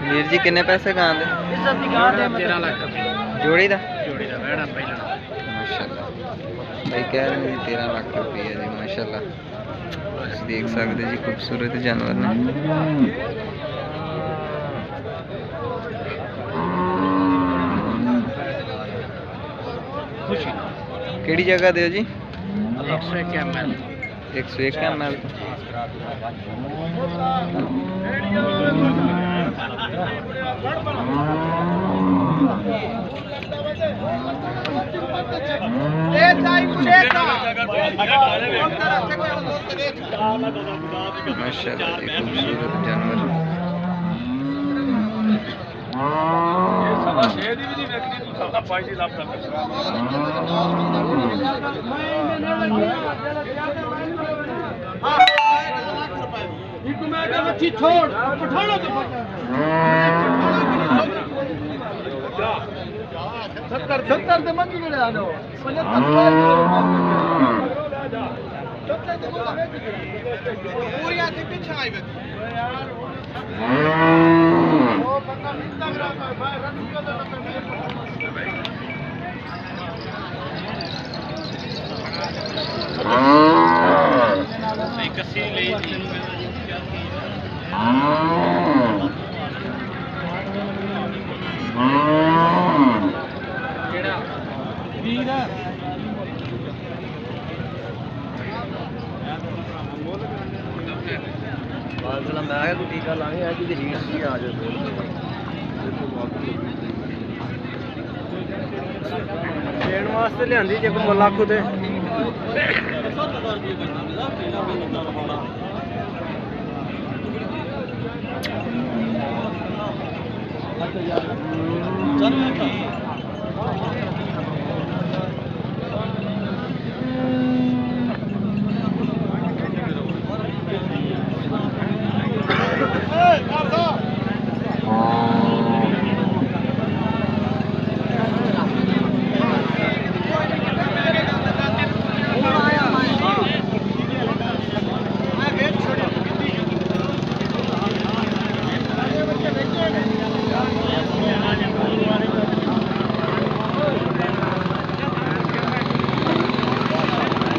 वीर जी किन्ने पैसे गां दे? 13 लाख जोड़ी दा बैठा पहला माशाल्लाह भाई कह रहे हैं 13 लाख रुपये जी माशाल्लाह देख सकते जी खूबसूरत जानवर ने केड़ी जगह दे जी? 101 ml 101 ml माशाल्लाह ये खूबसूरत जानवर मैं टीका लाने आज हीट सी आ जाए देने वास्ते लियांदी जे कोई लाख ते चल